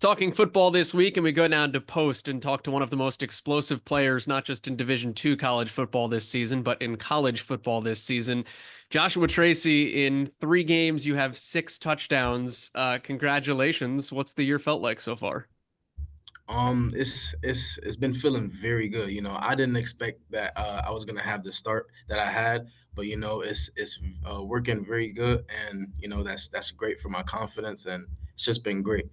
Talking football this week, and we go down to Post and talk to one of the most explosive players, not just in Division II college football this season, but in college football this season. Joshua Tracey, in 3 games, you have 6 touchdowns. Congratulations. What's the year felt like so far? It's been feeling very good. I didn't expect that I was gonna have the start that I had, but it's working very good, and that's great for my confidence, and it's just been great.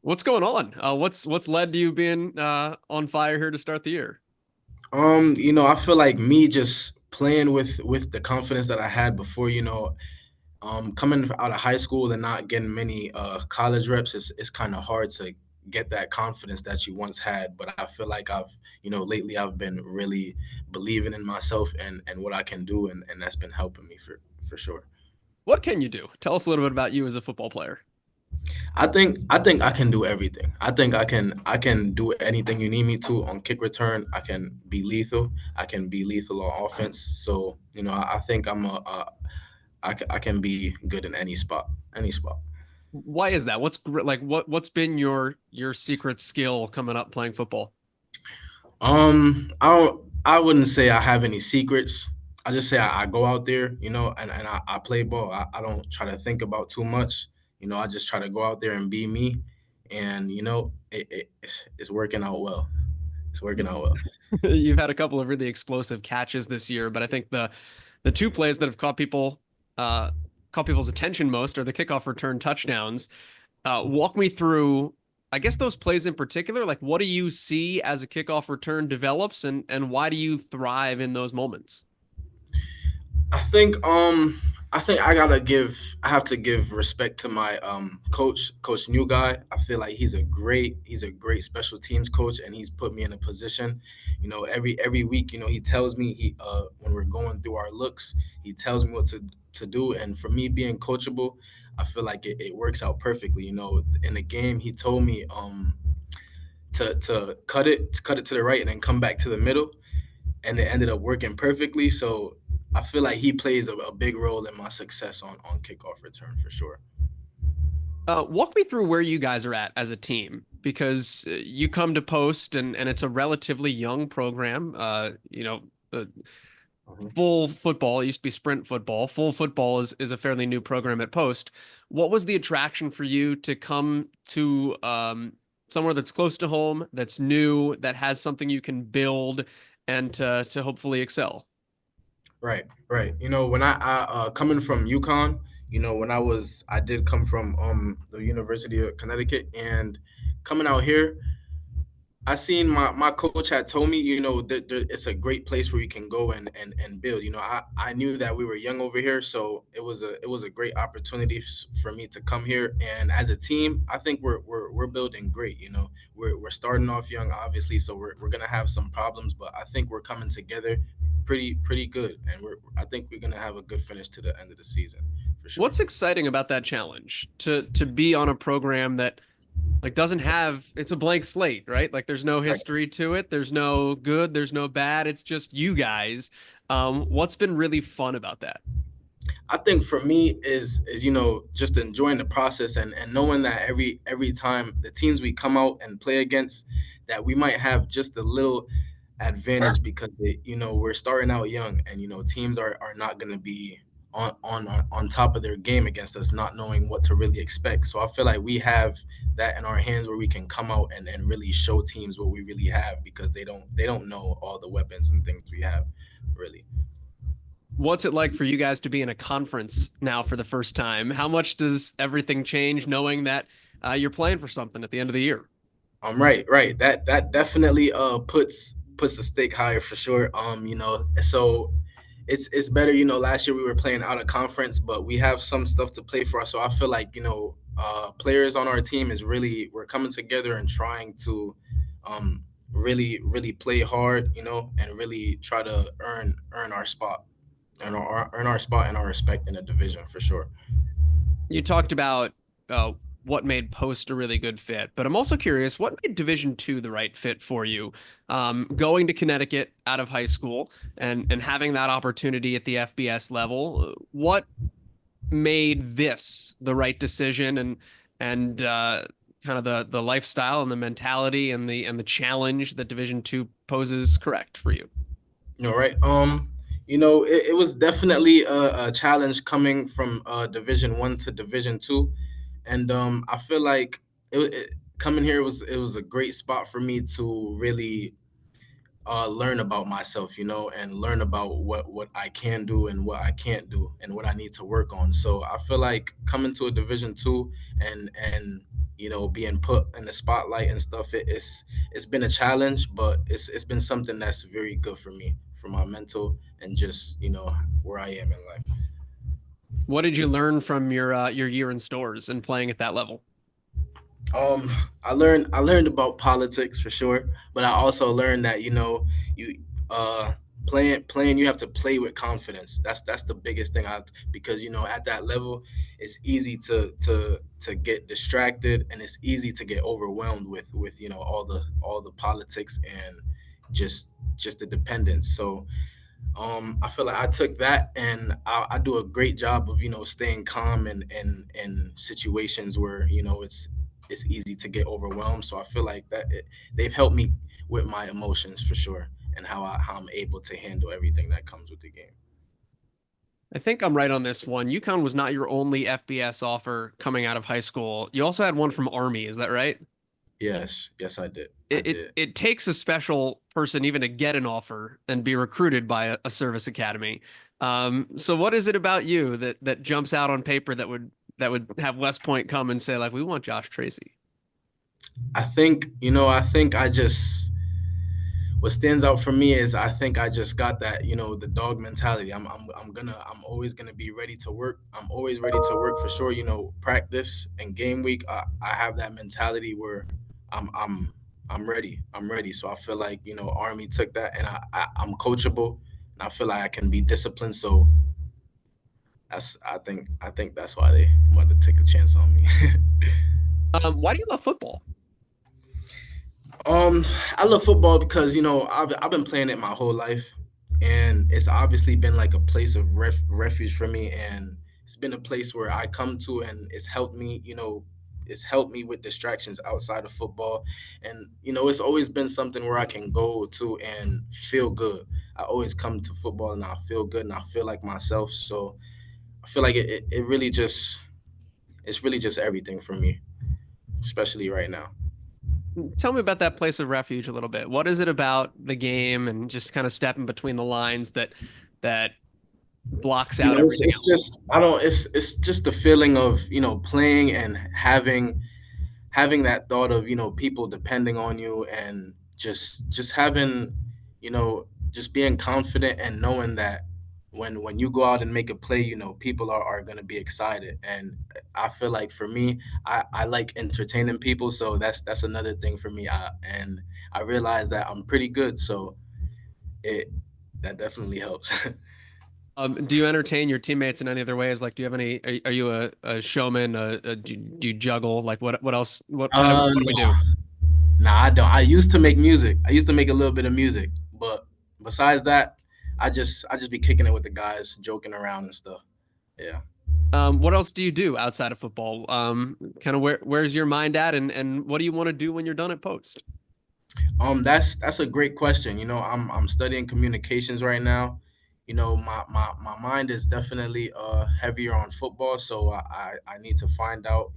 What's going on? What's led to you being on fire here to start the year? I feel like me just playing with the confidence that I had before. Coming out of high school and not getting many college reps, it's kind of hard to get that confidence that you once had. But I feel like lately I've been really believing in myself and what I can do, and that's been helping me for sure. What can you do? Tell us a little bit about you as a football player. I think I can do everything. I think I can do anything you need me to on kick return. I can be lethal. I can be lethal on offense. So I think I can be good in any spot. Any spot. Why is that? What's been your secret skill coming up playing football? I wouldn't say I have any secrets. I just say I go out there, and I play ball. I don't try to think about too much. I just try to go out there and be me, and it's working out well. It's working out well. You've had a couple of really explosive catches this year, but I think the 2 plays that have uh, caught people's attention most are the kickoff return touchdowns. Walk me through, I guess, those plays in particular. Like, what do you see as a kickoff return develops, and why do you thrive in those moments? I think I have to give respect to my coach New Guy. I feel like he's a great special teams coach, and he's put me in a position. Every week, he tells me when we're going through our looks, he tells me what to do, and for me being coachable, I feel like it works out perfectly. In the game, he told me to cut it to the right and then come back to the middle, and it ended up working perfectly. So I feel like he plays a big role in my success on kickoff return for sure. Walk me through where you guys are at as a team because you come to Post and it's a relatively young program. Mhm. Full football, it used to be sprint football. Full football is a fairly new program at Post. What was the attraction for you to come to somewhere that's close to home, that's new, that has something you can build and to hopefully excel? Right, right. When I coming from UConn, when I did come from the University of Connecticut, and coming out here, I seen my coach had told me, that it's a great place where you can go and build. I knew that we were young over here, so it was a great opportunity for me to come here. And as a team, I think we're building great. We're starting off young, obviously, so we're gonna have some problems, but I think we're coming together pretty good, and I think we're gonna have a good finish to the end of the season for sure. What's exciting about that challenge to be on a program that like doesn't have it's a blank slate, right? Like there's no Right. history to it. There's no good, there's no bad. It's just you guys. What's been really fun about that? I think for me is just enjoying the process and knowing that every time the teams we come out and play against, that we might have just a little advantage because we're starting out young, and teams are not going to be on top of their game against us, not knowing what to really expect. So I feel like we have that in our hands where we can come out and really show teams what we really have, because they don't know all the weapons and things we have really. What's it like for you guys to be in a conference now for the first time? How much does everything change knowing that you're playing for something at the end of the year? Right. That definitely puts the stake higher for sure. So it's better. Last year we were playing out of conference, but we have some stuff to play for. So I feel like players on our team is really we're coming together and trying to really play hard, and really try to earn our spot, earn our spot and our respect in the division for sure. You talked about what made Post a really good fit, but I'm also curious what made Division II the right fit for you? Going to Connecticut out of high school and having that opportunity at the FBS level, what made this the right decision and kind of the lifestyle and the mentality and the challenge that Division 2 poses correct for you? Right. It was definitely a challenge coming from Division 1 to Division 2, and I feel like coming here was a great spot for me to really learn about myself, and learn about what I can do and what I can't do and what I need to work on. So I feel like coming to a Division 2 and being put in the spotlight and stuff, it's been a challenge, but it's been something that's very good for me, for my mental and just where I am in life. What did you learn from your year in stores and playing at that level? Um, I learned about politics for sure, but I also learned that you uh playing you have to play with confidence. That's the biggest thing, because at that level it's easy to get distracted, and it's easy to get overwhelmed with all the politics and just the dependence. So I feel like I took that, and I do a great job of staying calm in situations where it's easy to get overwhelmed. So I feel like they've helped me with my emotions for sure, and how I'm able to handle everything that comes with the game. I think I'm right on this one. UConn was not your only FBS offer coming out of high school. You also had one from Army, is that right? Yes, yes, I did. I It did. it takes a special person even to get an offer and be recruited by a service academy. So what is it about you that jumps out on paper that would have West Point come and say like we want Josh Tracey? I think I just what stands out for me is I think I just got that, the dog mentality. I'm always gonna be ready to work. I'm always ready to work for sure. Practice and game week. I have that mentality where I'm I'm I'm ready. I'm ready. So I feel like Army took that, and I'm coachable, and I feel like I can be disciplined. So I think that's why they wanted to take a chance on me. Why do you love football? Um, I love football because I've been playing it my whole life, and it's obviously been like a place of refuge for me, and it's been a place where I come to, and it's helped me. It's helped me with distractions outside of football, and it's always been something where I can go to and feel good. I always come to football and I feel good and I feel like myself. So I feel like it really just it's really just everything for me, especially right now. Tell me about that place of refuge a little bit. What is it about the game and just kind of stepping between the lines that blocks out everything It's else? just I don't it's just the feeling of playing and having that thought of people depending on you, and just having just being confident and knowing that when you go out and make a play, people are going to be excited. And I feel like for me, I like entertaining people, so that's another thing for me. And I realize that I'm pretty good, so it that definitely helps. Do you entertain your teammates in any other ways? Like, do you have any? Are you a showman? Do you juggle? Like, what else? What do we No, do? nah, I don't. I used to make music. I used to make a little bit of music, but besides that, I just be kicking it with the guys, joking around and stuff. Yeah. What else do you do outside of football? Kind of where's your mind at, and what do you want to do when you're done at Post? That's a great question. I'm studying communications right now. My mind is definitely heavier on football, so I need to find out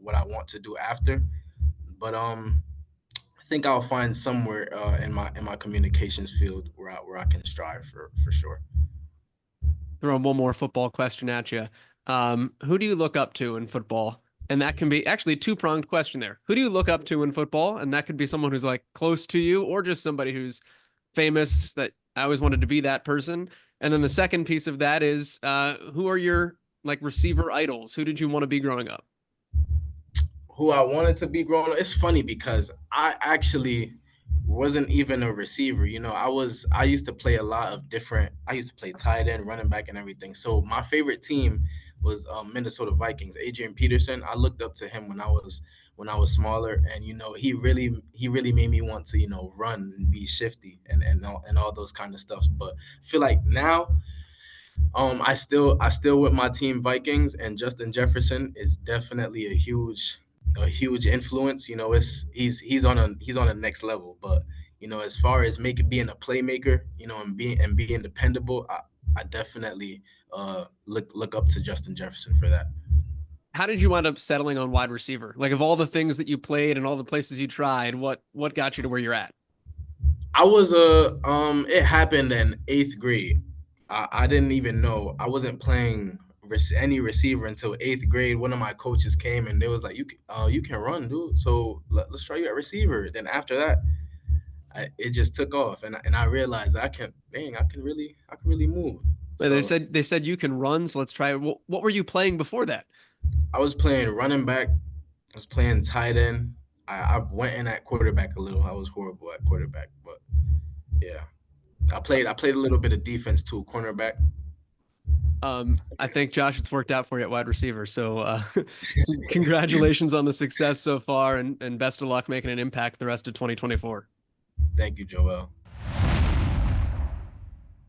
what I want to do after. But I think I'll find somewhere in my communications field where I can strive for sure. Throw one more football question at you. Who do you look up to in football? And that can be actually a two-pronged question there. Who do you look up to in football? And that could be someone who's like close to you, or just somebody who's famous that I always wanted to be that person. And then the second piece of that is who are your like receiver idols? Who did you want to be growing up? Who I wanted to be growing up. It's funny because I actually wasn't even a receiver. I used to play a lot of different. I used to play tight end, running back, and everything. So my favorite team was Minnesota Vikings. Adrian Peterson. I looked up to him when I was smaller, and he really made me want to run and be shifty and all those kind of stuff. But I feel like now I still with my team Vikings, and Justin Jefferson is definitely a huge a huge influence. You know, he's on a next level. But you know, as far as making being a playmaker, you know, and being dependable, I definitely look up to Justin Jefferson for that. How did you wind up settling on wide receiver? Like of all the things that you played and all the places you tried, what got you to where you're at? I was it happened in eighth grade. I didn't even know I wasn't playing any receiver until eighth grade. One of my coaches came and they was like, you can run, dude. So let's try you at receiver." Then after that, it just took off, and I realized I can really move. They So said you can run, so let's try it. What were you playing before that? I was playing running back. I was playing tight end. I went in at quarterback a little. I was horrible at quarterback, but yeah, I played a little bit of defense too, cornerback. I think Josh, it's worked out for you at wide receiver. So congratulations on the success so far, and best of luck making an impact the rest of 2024. Thank you, Joel.